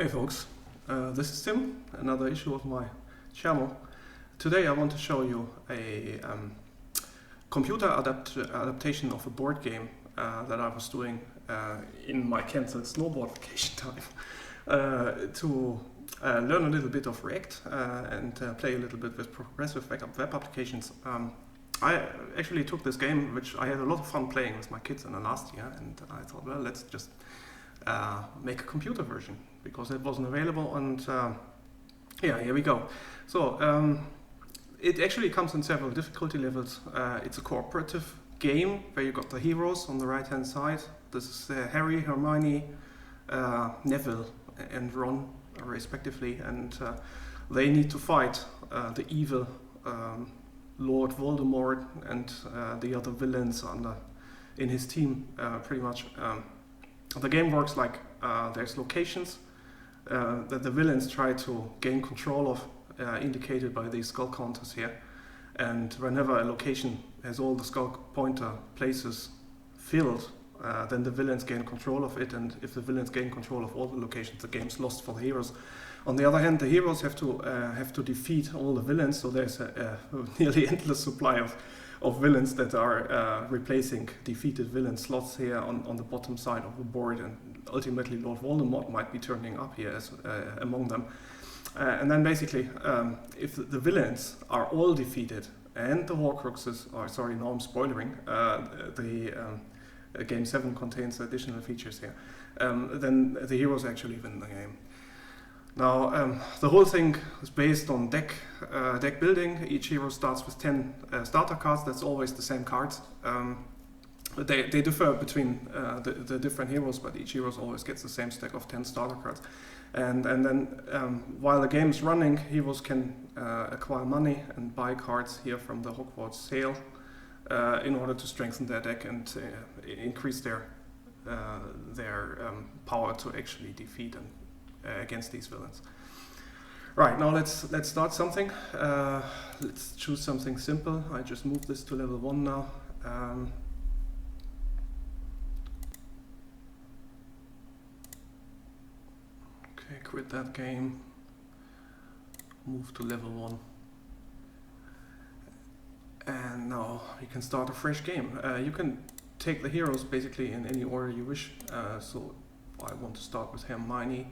Hey folks, this is Tim, another issue of my channel. Today I want to show you a computer adaptation of a board game that I was doing in my cancelled snowboard vacation time to learn a little bit of React and play a little bit with progressive web applications. I actually took this game, which I had a lot of fun playing with my kids in the last year, and I thought, well, let's just make a computer version because it wasn't available, and yeah, here we go. So it actually comes in several difficulty levels. It's a cooperative game where you got the heroes on the right hand side. This is Harry, Hermione, Neville and Ron respectively, and they need to fight the evil Lord Voldemort and the other villains in his team, pretty much. The game works like there's locations that the villains try to gain control of, indicated by these skull counters here. And whenever a location has all the skull pointer places filled, then the villains gain control of it. And if the villains gain control of all the locations, the game's lost for the heroes. On the other hand, the heroes have to defeat all the villains. So there's a nearly endless supply of villains that are replacing defeated villain slots here on the bottom side of the board, and ultimately Lord Voldemort might be turning up here as among them. And then basically, if the villains are all defeated and the Horcruxes, now I'm spoiling, Game 7 contains additional features here, then the heroes actually win the game. Now, the whole thing is based on deck building. Each hero starts with 10 starter cards. That's always the same cards. They differ between the different heroes, but each hero always gets the same stack of 10 starter cards. And then while the game is running, heroes can acquire money and buy cards here from the Hogwarts sale in order to strengthen their deck and increase their power to actually defeat and against these villains. Right, now let's start something. Let's choose something simple. I just moved this to level 1 now. Okay, quit that game. Move to level 1. And now you can start a fresh game. You can take the heroes basically in any order you wish. So I want to start with Hermione.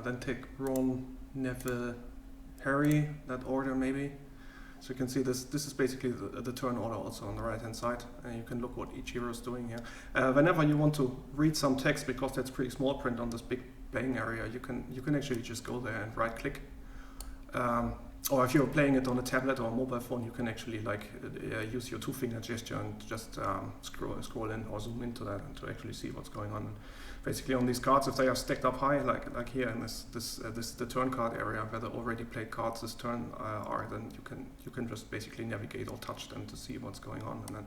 Then take Ron, Neville, Harry, that order maybe. So you can see this is basically the turn order also on the right hand side, and you can look what each hero is doing here. Whenever you want to read some text, because that's pretty small print on this big playing area, you can actually just go there and right click. Or if you're playing it on a tablet or a mobile phone, you can actually use your 2-finger gesture and just scroll in or zoom into that and to actually see what's going on. Basically, on these cards, if they are stacked up high, like here in the turn card area where the already played cards this turn are, then you can just basically navigate or touch them to see what's going on, and then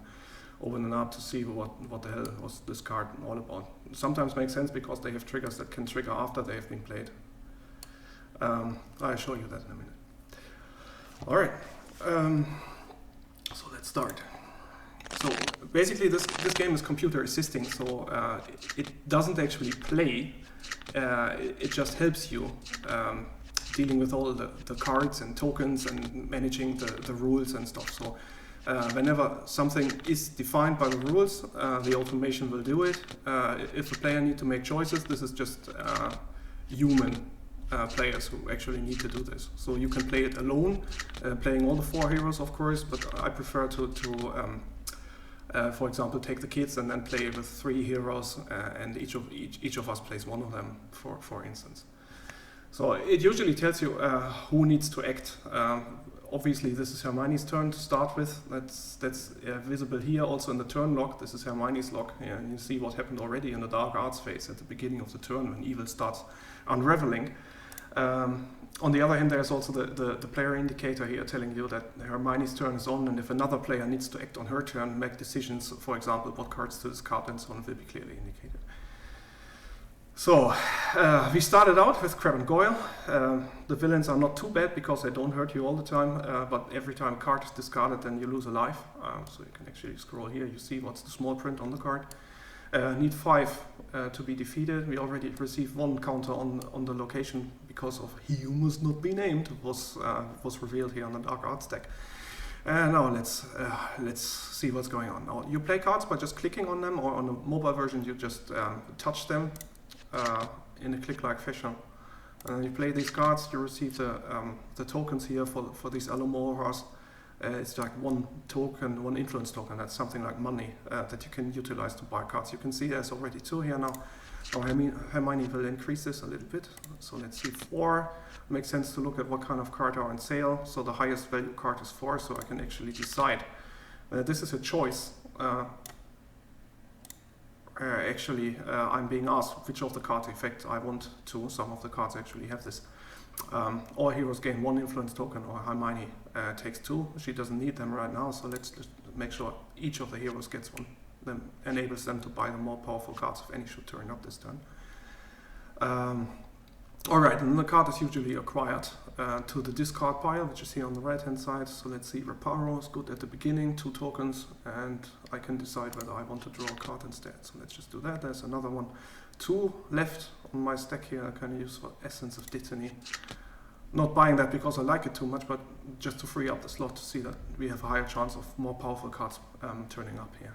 open them up to see what the hell was this card all about. Sometimes makes sense because they have triggers that can trigger after they have been played. I'll show you that in a minute. All right, so let's start. So basically this game is computer assisting, so it doesn't actually play, it just helps you dealing with all the cards and tokens and managing the rules and stuff. So whenever something is defined by the rules, the automation will do it. If the player needs to make choices, this is just human players who actually need to do this. So you can play it alone, playing all the 4 heroes of course, but I prefer to for example, take the kids and then play with 3 heroes, and each of us plays one of them, for instance. So it usually tells you who needs to act. Obviously, this is Hermione's turn to start with. That's visible here also in the turn log. This is Hermione's log, and you see what happened already in the dark arts phase at the beginning of the turn when evil starts unraveling. On the other hand, there's also the player indicator here telling you that Hermione's turn is on, and if another player needs to act on her turn, make decisions, for example, what cards to discard and so on, will be clearly indicated. So, we started out with Crabbe and Goyle. The villains are not too bad because they don't hurt you all the time, but every time a card is discarded, then you lose a life. So you can actually scroll here, you see what's the small print on the card. Need 5 to be defeated. We already received 1 counter on the location because of "he who must not be named" was revealed here on the Dark Arts deck. Now let's see what's going on. Now you play cards by just clicking on them, or on the mobile version you just touch them in a click-like fashion. And you play these cards. You receive the tokens here for these Alumoras. It's like 1 token, 1 influence token. That's something like money that you can utilize to buy cards. You can see there's already 2 here now. Now Hermione will increase this a little bit. So let's see, 4. Makes sense to look at what kind of card are on sale. So the highest value card is 4, so I can actually decide. This is a choice. I'm being asked which of the card effects I want to. Some of the cards actually have this. All heroes gain 1 influence token, or Hermione takes 2. She doesn't need them right now, so let's just make sure each of the heroes gets 1. Then enables them to buy the more powerful cards if any should turn up this turn. Alright, and the card is usually acquired to the discard pile, which is here on the right hand side. So let's see, Reparo is good at the beginning, 2 tokens, and I can decide whether I want to draw a card instead. So let's just do that. There's another one. 2 left on my stack here. I can use for Essence of Dittany. Not buying that because I like it too much, but just to free up the slot to see that we have a higher chance of more powerful cards turning up here.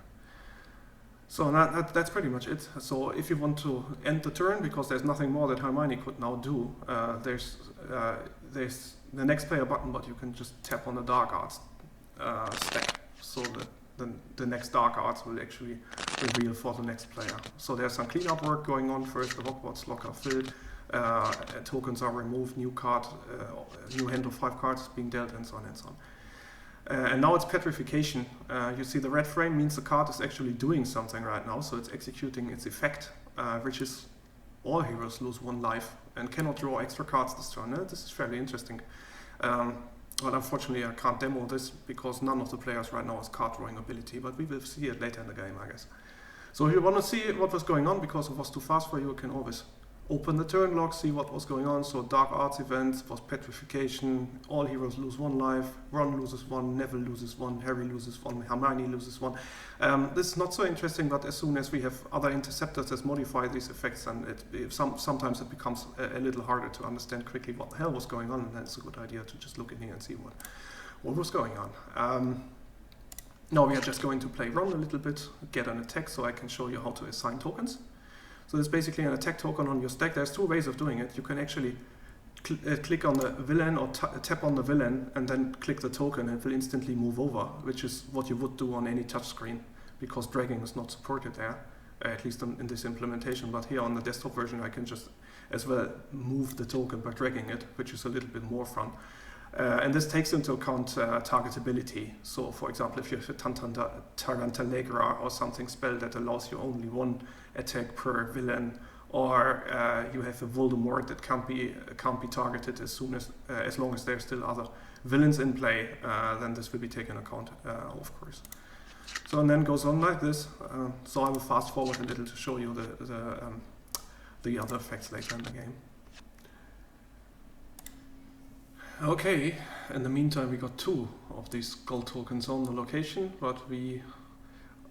So that's pretty much it. So if you want to end the turn, because there's nothing more that Hermione could now do, there's the next player button, but you can just tap on the Dark Arts stack, so that the next Dark Arts will actually reveal for the next player. So there's some cleanup work going on. First, the Hogwarts locker filled, tokens are removed, new hand of 5 cards is being dealt, and so on and so on. And now it's petrification. You see the red frame means the card is actually doing something right now, so it's executing its effect, which is all heroes lose 1 life and cannot draw extra cards this turn. This is fairly interesting. But unfortunately I can't demo this because none of the players right now has card drawing ability, but we will see it later in the game, I guess. So if you want to see what was going on because it was too fast for you, you can always open the turn log, see what was going on. So Dark Arts events was petrification, all heroes lose 1 life, Ron loses 1, Neville loses 1, Harry loses 1, Hermione loses 1. This is not so interesting, but as soon as we have other interceptors that modify these effects, and sometimes it becomes a little harder to understand quickly what the hell was going on, and then it's a good idea to just look in here and see what was going on. Now we are just going to play Ron a little bit, get an attack so I can show you how to assign tokens. So there's basically an attack token on your stack. There's 2 ways of doing it. You can actually click on the villain or tap on the villain and then click the token and it will instantly move over, which is what you would do on any touchscreen because dragging is not supported there, at least in this implementation. But here on the desktop version I can just as well move the token by dragging it, which is a little bit more fun. And this takes into account targetability. So for example, if you have a Tarantalegra or something spell that allows you only 1 attack per villain, or you have a Voldemort that can't be targeted as long as there's still other villains in play, then this will be taken account, of course. So and then goes on like this. So I will fast forward a little to show you the other effects later in the game. Okay, in the meantime we got 2 of these gold tokens on the location, but we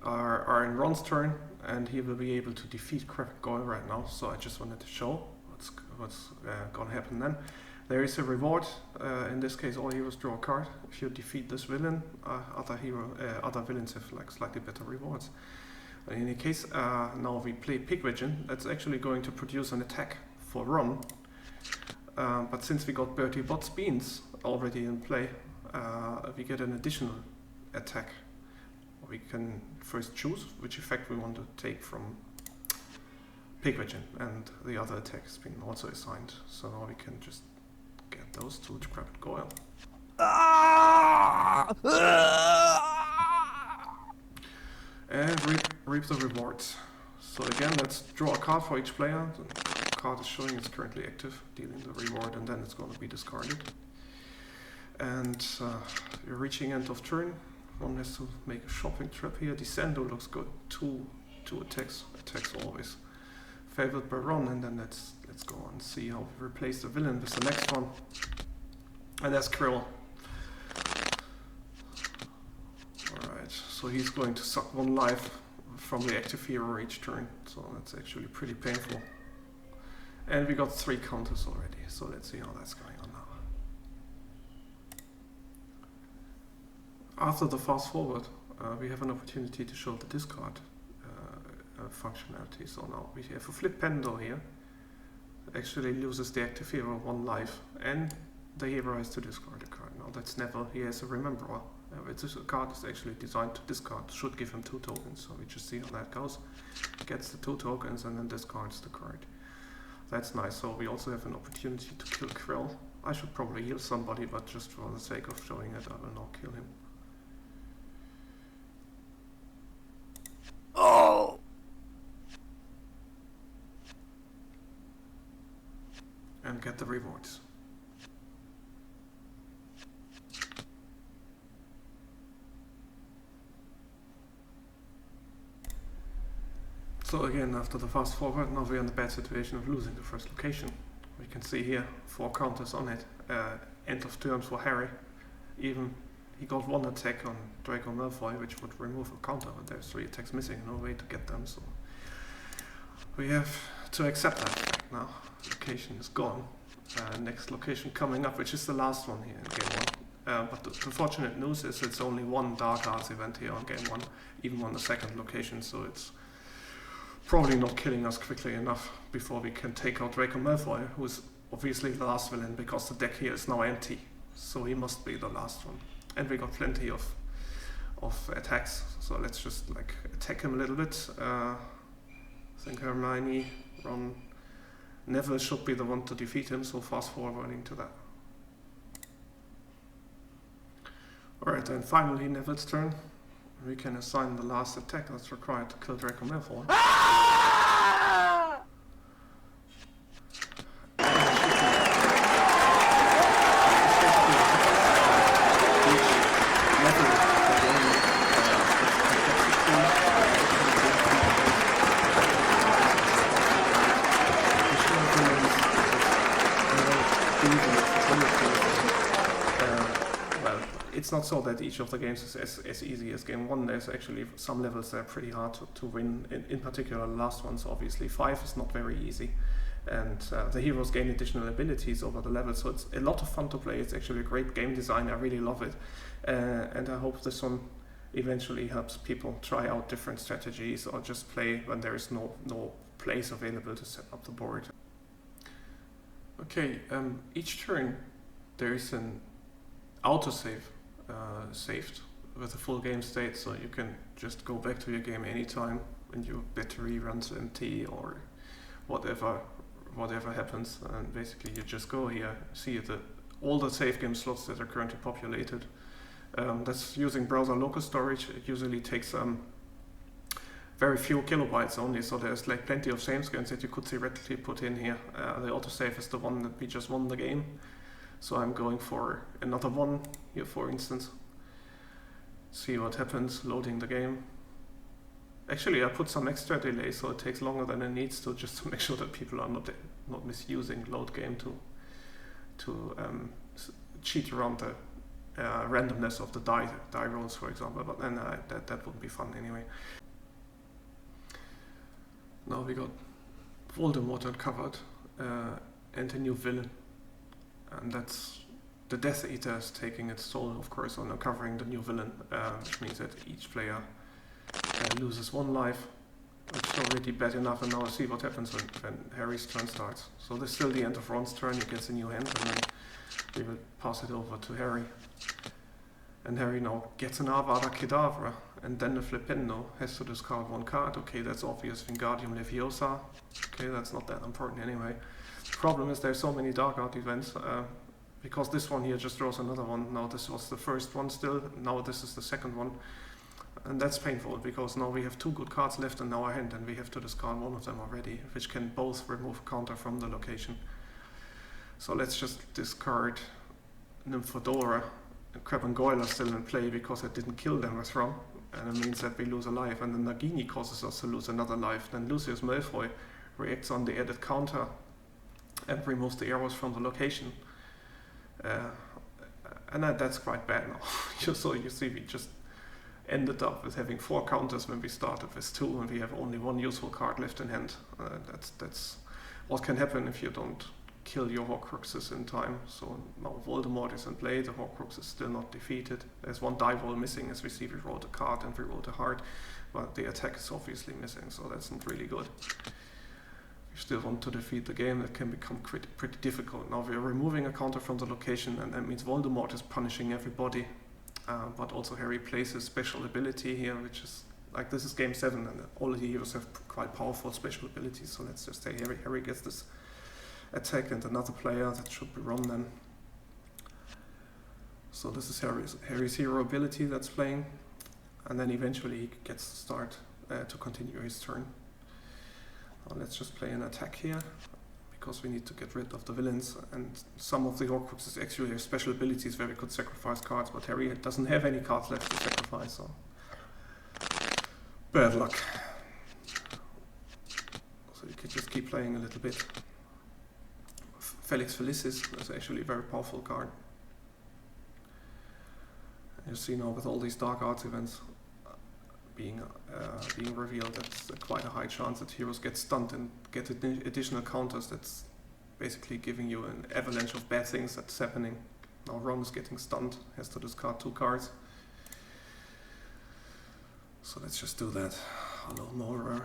are in Ron's turn and he will be able to defeat Crabgoyle right now, so I just wanted to show what's gonna happen then. There is a reward, in this case all heroes draw a card. If you defeat this villain, other villains have like slightly better rewards. In any case, now we play Pigwidgeon. That's actually going to produce an attack for Ron. But since we got Bertie Bott's Beans already in play, we get an additional attack. We can first choose which effect we want to take from Pigwidgeon, and the other attack has been also assigned. So now we can just get those 2 to Crabgoyle. And reap the rewards. So again, let's draw a card for each player. The card is showing it's currently active, dealing the reward, and then it's going to be discarded. And you're reaching end of turn. One has to make a shopping trip here. Descendo looks good. 2 attacks. Attacks always favored by Ron, and then let's go and see how we replace the villain with the next one. And that's Krill. Alright, so he's going to suck 1 life from the active hero each turn, so that's actually pretty painful. And we got 3 counters already, so let's see how that's going on now. After the fast forward, we have an opportunity to show the discard functionality. So now we have a flip pendle here. Actually loses the active hero 1 life, and the hero has to discard a card. Now that's never, he has a rememberer. It's a card is actually designed to discard, should give him 2 tokens, so we just see how that goes. Gets the 2 tokens and then discards the card. That's nice. So we also have an opportunity to kill Krell. I should probably heal somebody, but just for the sake of showing it, I will not kill him. Oh! And get the rewards. So again, after the fast forward, now we're in the bad situation of losing the first location. We can see here 4 counters on it. End of turn for Harry. Even he got 1 attack on Draco Malfoy, which would remove a counter, but there's 3 attacks missing, no way to get them, so we have to accept that fact now. Location is gone. Next location coming up, which is the last one here in game 1. But the fortunate news is it's only 1 Dark Arts event here on game 1, even on the second location, so it's probably not killing us quickly enough before we can take out Draco Malfoy, who is obviously the last villain because the deck here is now empty, so he must be the last one. And we got plenty of attacks, so let's just like attack him a little bit. I think Hermione, Ron, Neville should be the one to defeat him, so fast forwarding to that. Alright, and finally Neville's turn. We can assign the last attack that's required to kill Draco Malfoy. It's not so that each of the games is as easy as game 1. There's actually some levels that are pretty hard to win, in particular the last ones. Obviously 5 is not very easy, and the heroes gain additional abilities over the level, so it's a lot of fun to play. It's actually a great game design, I really love it, and I hope this one eventually helps people try out different strategies or just play when there is no place available to set up the board. Okay, each turn there is an autosave saved with a full game state, so you can just go back to your game anytime when your battery runs empty or whatever happens, and basically you just go here, see all the save game slots that are currently populated. That's using browser local storage. It usually takes very few kilobytes only, so there's like plenty of save scans that you could theoretically put in here. The autosave is the one that we just won the game. So I'm going for another one here, for instance. See what happens, loading the game. Actually, I put some extra delay, so it takes longer than it needs to, just to make sure that people are not misusing load game to cheat around the randomness of the die rolls, for example. But then that wouldn't be fun anyway. Now we got Voldemort uncovered and a new villain. And that's the Death Eater is taking its toll, of course, on uncovering the new villain, which means that each player loses 1 life, which is already bad enough, and now see what happens when Harry's turn starts. So this is still the end of Ron's turn, he gets a new hand, and then we will pass it over to Harry. And Harry now gets an Avada Kedavra, and then the Flipendo has to discard 1 card. Okay, that's obvious, Wingardium Leviosa. Okay, that's not that important anyway. The problem is there's so many Dark Art events, because this one here just draws another one. Now this was the first one still, now this is the second one. And that's painful, because now we have 2 good cards left in our hand and we have to discard 1 of them already, which can both remove a counter from the location. So let's just discard Nymphadora. Crab and Goyle are still in play because I didn't kill them with Ron, and it means that we lose a life, and then Nagini causes us to lose another life. Then Lucius Malfoy reacts on the added counter and removes the arrows from the location. And that's quite bad now. So you see, we just ended up with having 4 counters when we started with 2, and we have only 1 useful card left in hand. That's what can happen if you don't kill your Horcruxes in time. So now Voldemort is in play, the Horcrux is still not defeated. There's 1 die roll missing, as we see we rolled a card and we rolled a heart, but the attack is obviously missing, so that's not really good. We still want to defeat the game, that can become pretty difficult. Now we are removing a counter from the location, and that means Voldemort is punishing everybody, but also Harry plays his special ability here, which is, like, this is game 7, and all the heroes have quite powerful special abilities, so let's just say Harry gets this attack and another player, that should be Ron then. So this is Harry's hero ability that's playing, and then eventually he gets to start to continue his turn. Now let's just play an attack here, because we need to get rid of the villains, and some of the Horcruxes actually have special abilities where we could sacrifice cards, but Harry doesn't have any cards left to sacrifice, so bad luck. So you could just keep playing a little bit. Felix Felicis is actually a very powerful card. You see now with all these Dark Arts events being revealed, that's quite a high chance that heroes get stunned and get additional counters. That's basically giving you an avalanche of bad things that's happening. Now Ron is getting stunned, has to discard 2 cards. So let's just do that. Hello, Nora.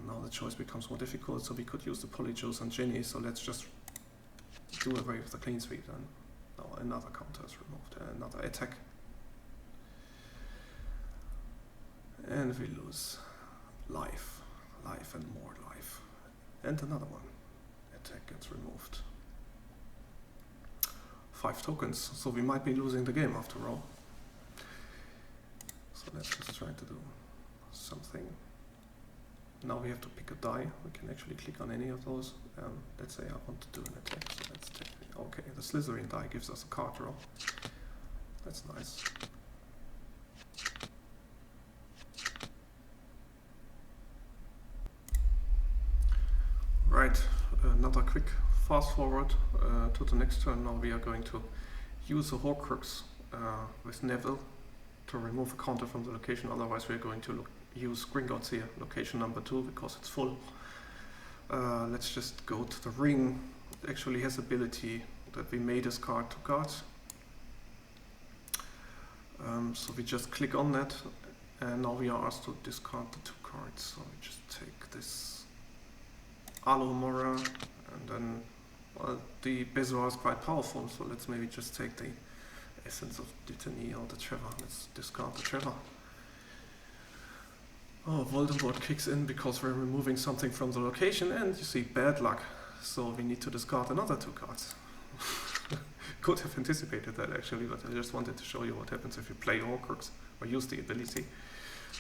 Now the choice becomes more difficult, so we could use the Polyjuice on Ginny, so let's just do away with the clean sweep then. Now another counter is removed, another attack. And we lose life and more life. And another one. Attack gets removed. 5 tokens, so we might be losing the game after all. So let's just try to do something. Now we have to pick a die. We can actually click on any of those. Let's say I want to do an attack, so let's take, okay, the Slytherin die gives us a card draw. That's nice. Right, another quick fast forward to the next turn. Now we are going to use a Horcrux with Neville to remove a counter from the location, otherwise we are going to use Gringotts here, location number 2, because it's full. Let's just go to the ring. It actually has ability that we may discard 2 cards. So we just click on that, and now we are asked to discard the 2 cards. So we just take this Alomora, and then, well, the Bezoar is quite powerful, so let's maybe just take the Essence of Dittany or the Trevor. Let's discard the Trevor. Oh, Voldemort kicks in because we're removing something from the location, and you see, bad luck. So we need to discard another 2 cards. Could have anticipated that actually, but I just wanted to show you what happens if you play Horcrux or use the ability.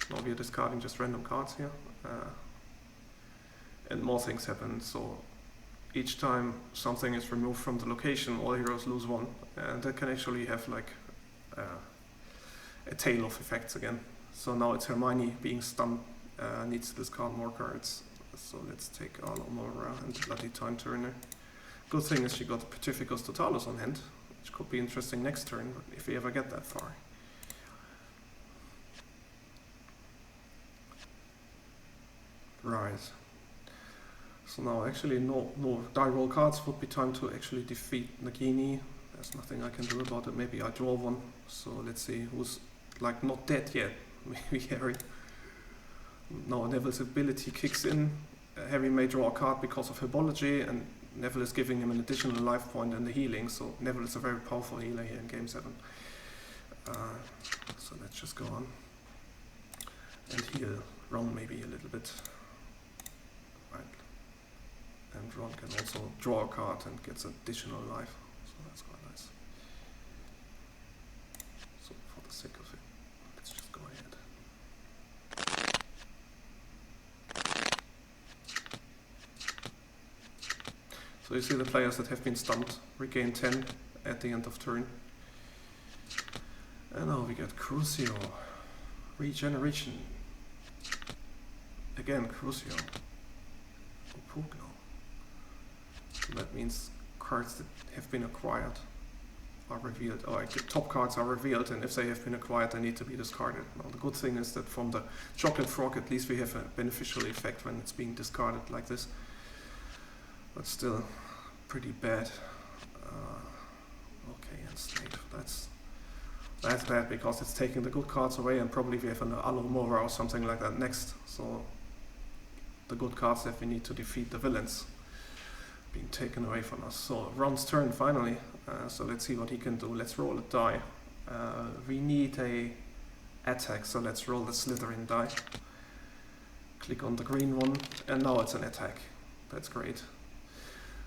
Now we are discarding just random cards here. And more things happen, so each time something is removed from the location, all heroes lose 1. And that can actually have like a tail of effects again. So now it's Hermione being stunned, needs to discard more cards. So let's take Alomora and Bloody Time Turner. Good thing is she got Petrificus Totalus on hand, which could be interesting next turn, if we ever get that far. Right. So now actually no die roll cards, would be time to actually defeat Nagini. There's nothing I can do about it. Maybe I draw one. So let's see who's like not dead yet. Maybe Harry. Now Neville's ability kicks in. Harry may draw a card because of Herbology, and Neville is giving him an additional life point and the healing. So Neville is a very powerful healer here in game 7. So let's just go on and heal Ron maybe a little bit. Right. And Ron can also draw a card and gets additional life, so that's quite nice. So for the sake of it, let's just go ahead. So you see the players that have been stunned regain 10 at the end of turn. And now we get Crucio, Regeneration. Again, Crucio. Pugno. So that means cards that have been acquired are revealed, or top cards are revealed, and if they have been acquired, they need to be discarded. Now, the good thing is that from the chocolate frog, at least we have a beneficial effect when it's being discarded like this, but still pretty bad. Okay, and slave. That's bad because it's taking the good cards away, and probably we have an Alomora or something like that next. So the good cards that we need to defeat the villains being taken away from us. So Ron's turn finally. So let's see what he can do. Let's roll a die. We need a attack, so let's roll the Slytherin die. Click on the green one, and now it's an attack. That's great.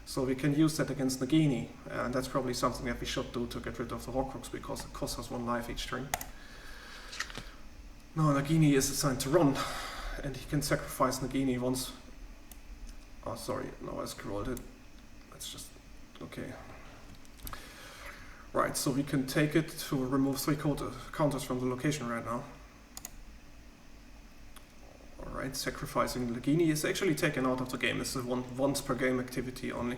So we can use that against Nagini, and that's probably something that we should do to get rid of the Horcrux, because it costs us 1 life each turn. Now Nagini is assigned to Ron, and he can sacrifice Nagini once. Oh, sorry, no, I scrolled it. Let's just, okay. Right, so we can take it to remove 3 counters from the location right now. Alright, sacrificing Nagini is actually taken out of the game. This is once per game activity only.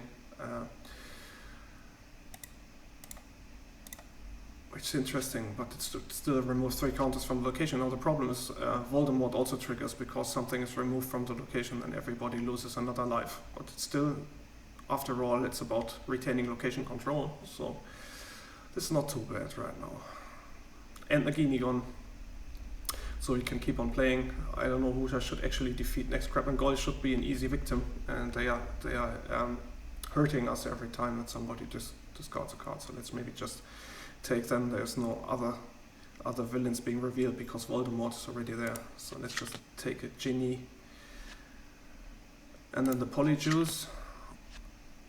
Which is interesting, but it still removes 3 counters from the location. Now the problem is Voldemort also triggers because something is removed from the location and everybody loses another life. But it's still, after all, it's about retaining location control. So this is not too bad right now. And Nagini gone. So we can keep on playing. I don't know who I should actually defeat next. Crab and Goyle should be an easy victim, and they are hurting us every time that somebody just discards a card. So let's maybe just take them. There's no other villains being revealed because Voldemort is already there. So let's just take a Ginny, and then the Polyjuice.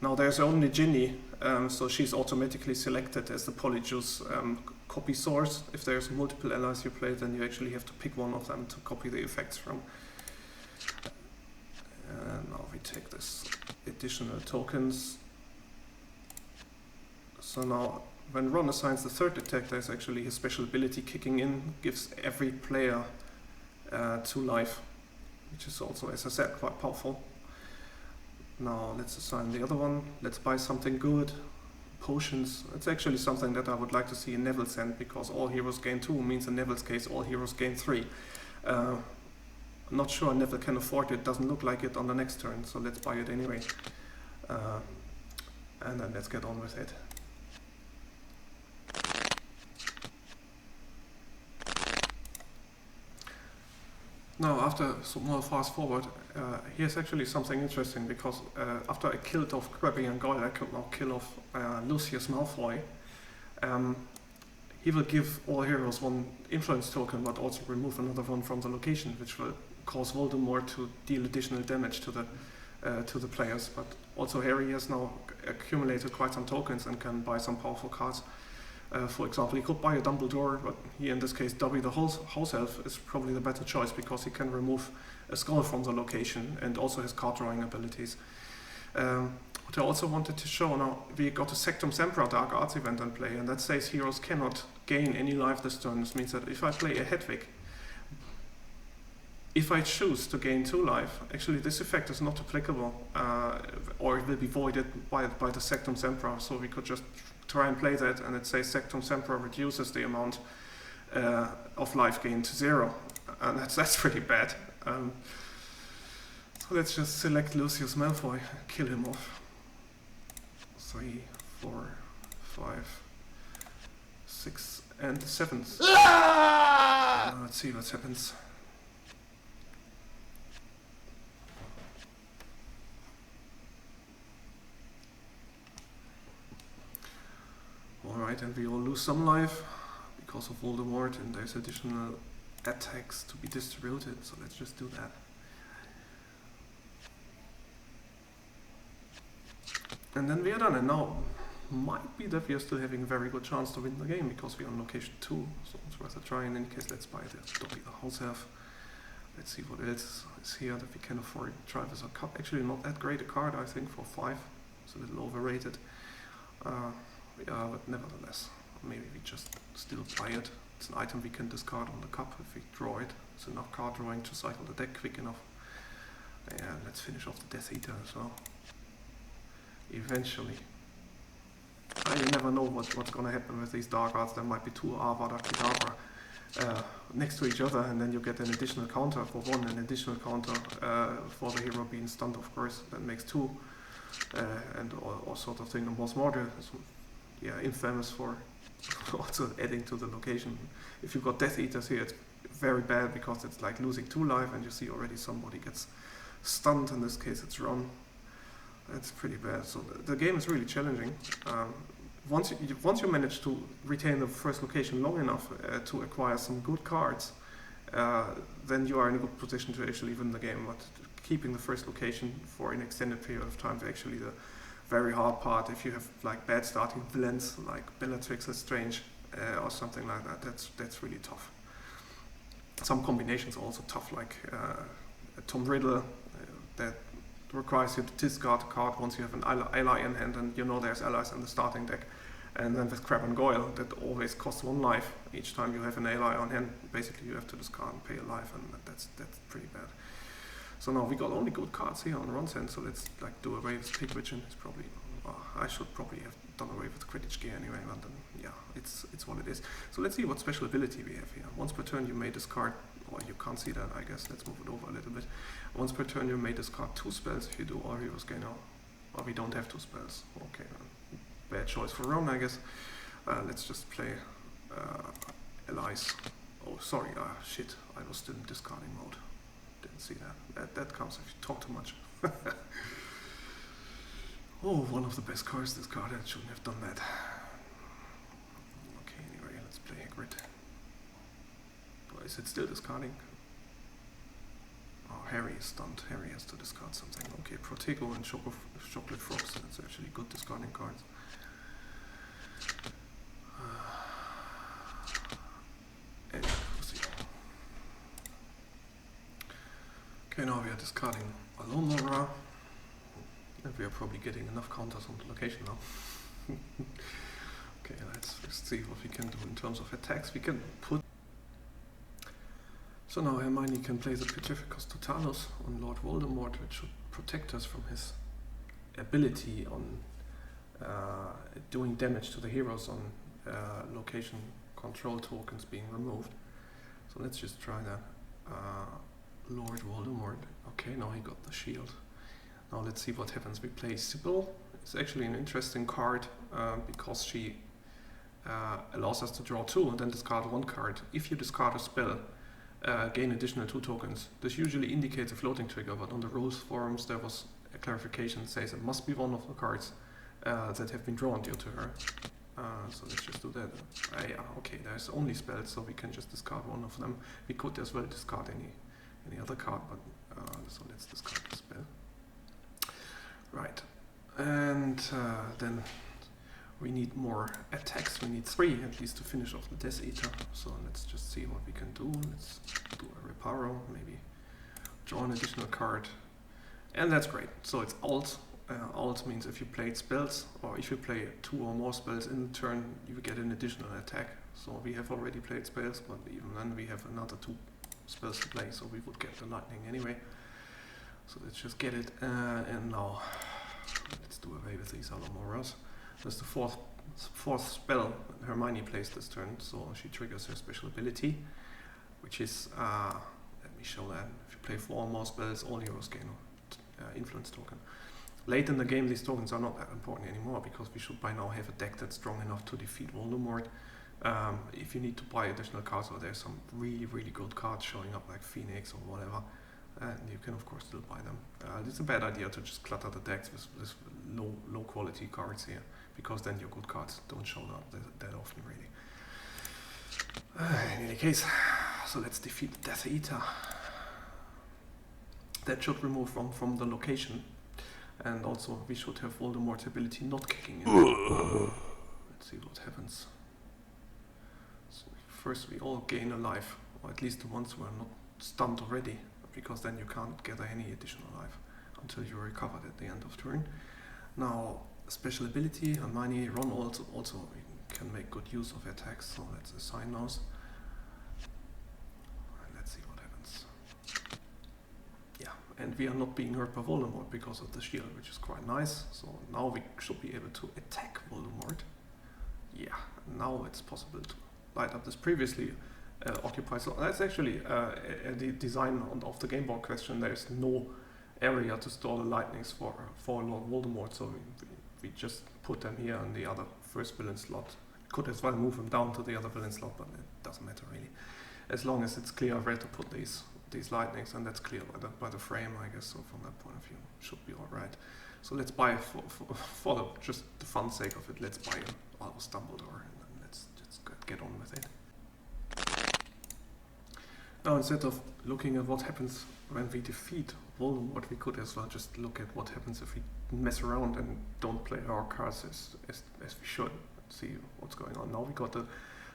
Now there's only Ginny, so she's automatically selected as the Polyjuice copy source. If there's multiple allies you play, then you actually have to pick one of them to copy the effects from. And now we take this additional tokens. So now when Ron assigns the 3rd attack, there's actually his special ability kicking in, gives every player 2 life, which is also, as I said, quite powerful. Now let's assign the other one. Let's buy something good. Potions. It's actually something that I would like to see in Neville's hand, because all heroes gain 2 means in Neville's case all heroes gain 3. I'm not sure Neville can afford it. Doesn't look like it on the next turn, so let's buy it anyway. And then let's get on with it. Now, after some more fast forward, here's actually something interesting, because after I killed off Crabbe and Goyle, I could now kill off Lucius Malfoy. He will give all heroes 1 influence token, but also remove another one from the location, which will cause Voldemort to deal additional damage to the players. But also Harry has now accumulated quite some tokens and can buy some powerful cards. For example, he could buy a Dumbledore, but he, in this case, Dobby the House Elf is probably the better choice, because he can remove a skull from the location and also has card drawing abilities. What I also wanted to show, now we got a Sectum Sempra Dark Arts event in play, and that says heroes cannot gain any life this turn. This means that if I play a Hedwig, if I choose to gain 2 life, actually this effect is not applicable, or it will be voided by the Sectum Sempra. So we could just try and play that, and it says Sectum Sempra reduces the amount of life gain to 0, and that's pretty bad. So let's just select Lucius Malfoy, kill him off. 3, 4, 5, 6, and 7. Let's see what happens. Alright, and we all lose some life because of Voldemort, and there's additional attacks to be distributed, so let's just do that. And then we are done, and now might be that we are still having a very good chance to win the game, because we are on location 2, so it's worth a try. In any case, let's buy the Dobby the House Elf. Let's see what else is here that we can afford. Travis a Cup, actually not that great a card, I think, for 5. It's a little overrated. Yeah, but nevertheless, maybe we just still buy it. It's an item we can discard on the cup if we draw it. It's enough card drawing to cycle the deck quick enough. And let's finish off the Death Eater as well. Eventually. you never know what's going to happen with these dark arts. There might be two Avada Kedavra next to each other, and then you get an additional counter for one, an additional counter for the hero being stunned, of course. That makes two, and all sort of thing. And what's more, infamous for also adding to the location. If you've got Death Eaters here, it's very bad because it's like losing 2 life, and you see already somebody gets stunned. In this case, it's Ron. That's pretty bad. So the game is really challenging. Once you manage to retain the first location long enough to acquire some good cards, then you are in a good position to actually win the game. But keeping the first location for an extended period of time is actually the very hard part. If you have like bad starting villains like Bellatrix Lestrange or something like that, that's really tough. Some combinations are also tough, like Tom Riddle that requires you to discard a card once you have an ally in hand, and you know there's allies in the starting deck. And then with Crab and Goyle, that always costs 1 life each time you have an ally on hand. Basically, you have to discard and pay a life, and that's pretty bad. So now we got only good cards here on Ron's hand, so let's like do away with Pigwidgeon. It's probably I should probably have done away with Quidditch gear anyway, but then, yeah, it's what it is. So let's see what special ability we have here. Once per turn you may discard, or you can't see that, I guess. Let's move it over a little bit. Once per turn you may discard 2 spells. If you do, all heroes gain out. Or we don't have 2 spells. Okay, bad choice for Ron, I guess. Let's just play Allies. Oh, sorry, shit, I was still in discarding mode. Didn't see that. That comes if you talk too much. Oh, one of the best cards discarded. Shouldn't have done that. Okay, anyway, let's play Hagrid. Or is it still discarding? Oh, Harry is stunned. Harry has to discard something. Okay, Protego and Chocolate Frogs. That's actually good discarding cards. And okay, now we are discarding Alomora. And we are probably getting enough counters on the location now. Okay, let's see what we can do in terms of attacks. We can put... So now Hermione can play the Petrificus Totalus on Lord Voldemort, which should protect us from his ability on doing damage to the heroes on location control tokens being removed. So let's just try that. Lord Voldemort. Okay, now he got the shield. Now let's see what happens. We play Sybil. It's actually an interesting card because she allows us to draw 2 and then discard 1 card. If you discard a spell, gain additional 2 tokens. This usually indicates a floating trigger, but on the rules forums there was a clarification that says it must be one of the cards that have been drawn due to her. So let's just do that. Yeah, okay, there's only spells, so we can just discard one of them. We could as well discard any other card, but so let's discard the spell. Right, and then we need more attacks. We need 3 at least to finish off the Death Eater. So let's just see what we can do. Let's do a Reparo, maybe draw an additional card. And that's great. So it's Alt. Alt means if you played spells, or if you play 2 or more spells in the turn, you get an additional attack. So we have already played spells, but even then we have another 2 spells to play, so we would get the lightning anyway. So let's just get it, and now let's do away with these Alamoras. That's the fourth spell Hermione plays this turn, so she triggers her special ability, which is, let me show that. If you play 4 or more spells, all heroes gain influence token. Late in the game, these tokens are not that important anymore, because we should by now have a deck that's strong enough to defeat Voldemort. If you need to buy additional cards, or there's some really, really good cards showing up, like Phoenix or whatever, and you can of course still buy them. It's a bad idea to just clutter the decks with low quality cards here, because then your good cards don't show up that often really. In any case, so let's defeat the Death Eater. That should remove from the location, and also we should have Voldemort's ability not kicking in. Let's see what happens. So first we all gain a life, or at least the ones who are not stunned already, because then you can't gather any additional life until you're recovered at the end of turn. Now, special ability, Hermione, Ron also can make good use of attacks, so let's assign those. And let's see what happens. Yeah, and we are not being hurt by Voldemort because of the shield, which is quite nice. So now we should be able to attack Voldemort. yeah, now it's possible to light up this previously occupied. So that's actually the design of the game board question. There's no area to store the lightnings for Lord Voldemort, so we just put them here on the other first villain slot. Could as well move them down to the other villain slot, but it doesn't matter really, as long as it's clear where to put these lightnings, and that's clear by the frame, I guess. So from that point of view, should be all right. So let's buy for just the fun sake of it. Let's buy Albus Dumbledore, and let's get on with it. Now, instead of looking at what happens when we defeat Voldemort, we could as well just look at what happens if we mess around and don't play our cards as we should. See what's going on. Now we got the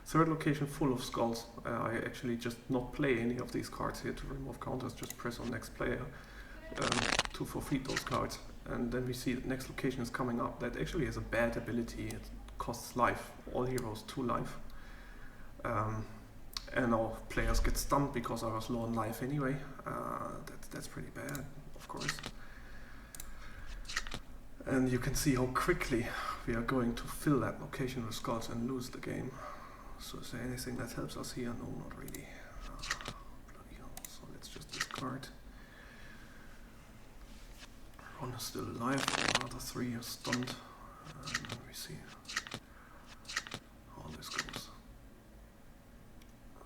third location full of skulls. I actually just not play any of these cards here to remove counters, just press on next player to forfeit those cards. And then we see the next location is coming up. That actually is a bad ability. It costs life. All heroes 2 life. And our players get stunned because I was low on life anyway. That's pretty bad, of course. And you can see how quickly we are going to fill that location with skulls and lose the game. So is there anything that helps us here? No, not really. Bloody hell. So let's just discard. Ron is still alive, the other 3 are stunned. And then we see how this goes.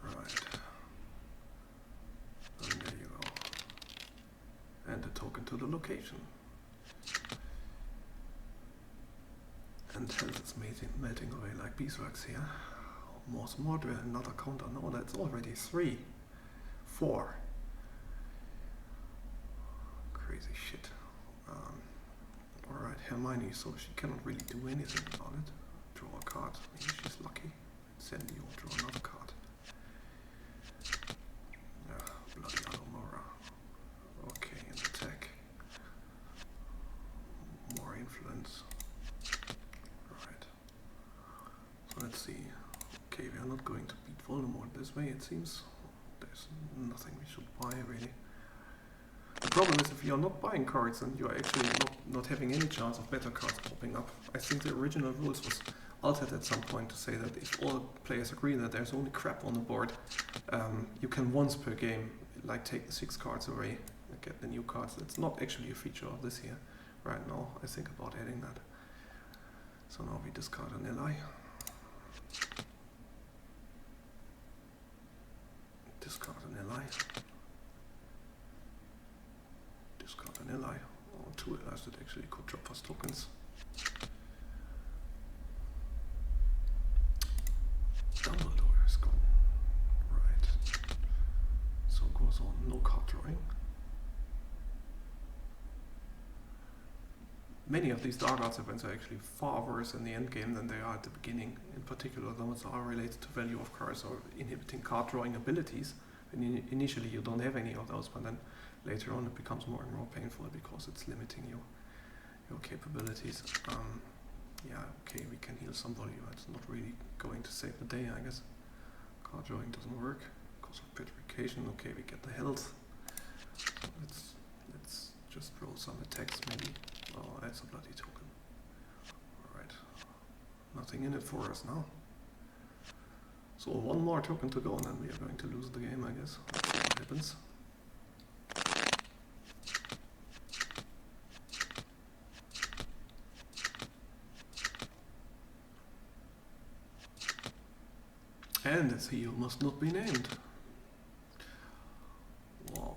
Right. And there you go. And a token to the location. And health is melting away like beeswax here. Morse Mordred, another counter. No, that's already 3. 4. Crazy shit. Alright, Hermione, so she cannot really do anything about it. Draw a card. Maybe she's lucky. Sandy will draw another card. Bloody Alomora. Okay, and attack. More influence. Right. So let's see. Okay, we are not going to beat Voldemort this way, it seems. There's nothing we should buy, really. The problem is if you are not buying cards and you are actually not having any chance of better cards popping up. I think the original rules was altered at some point to say that if all players agree that there's only crap on the board, you can once per game like take the 6 cards away and get the new cards. That's not actually a feature of this here. Right now, I think about adding that. So now we discard an ally. Discard an ally. Discard an ally. Or 2 allies that actually could drop us tokens. Dumbledore is gone. Right. So goes on no card drawing. Many of these Dark Arts events are actually far worse in the end game than they are at the beginning. In particular, those are related to value of cards or inhibiting card drawing abilities. And initially you don't have any of those, but then later on it becomes more and more painful because it's limiting your capabilities. Yeah, okay, we can heal somebody, but it's not really going to save the day, I guess. Card drawing doesn't work because of petrification. Okay, we get the health. So let's just roll some attacks maybe. Oh, that's a bloody token. Alright. Nothing in it for us now. So 1 more token to go and then we are going to lose the game, I guess. Let's see what happens. And it's he who must not be named. Wow.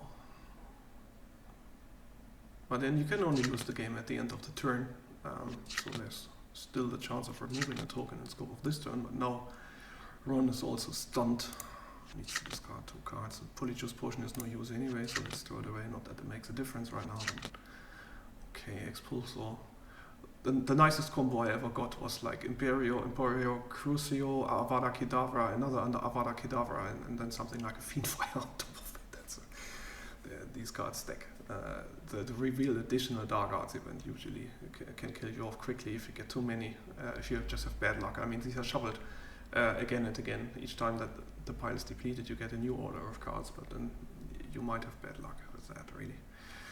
But then you can only lose the game at the end of the turn. So there's still the chance of removing a token in scope of this turn, but now Ron is also stunned. Needs to discard 2 cards. The Polyjuice Potion is no use anyway, so let's throw it away. Not that it makes a difference right now. Okay, Expulsor. The nicest combo I ever got was like Imperio, Crucio, Avada Kedavra, another under Avada Kedavra, and then something like a Fiendfire on top of it. That's these cards stack. The reveal additional Dark Arts event usually can kill you off quickly if you get too many, if you just have bad luck. I mean, these are shuffled again and again. Each time that the pile is depleted, you get a new order of cards, but then you might have bad luck with that, really.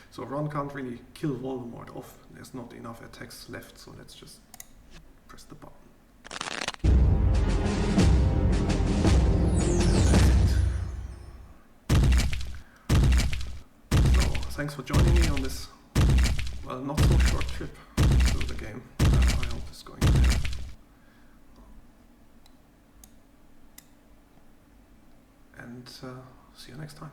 So Ron can't really kill Voldemort off. There's not enough attacks left, so let's just press the button. thanks for joining me on this, well, not so short trip through the game. I hope it's going to help. And see you next time.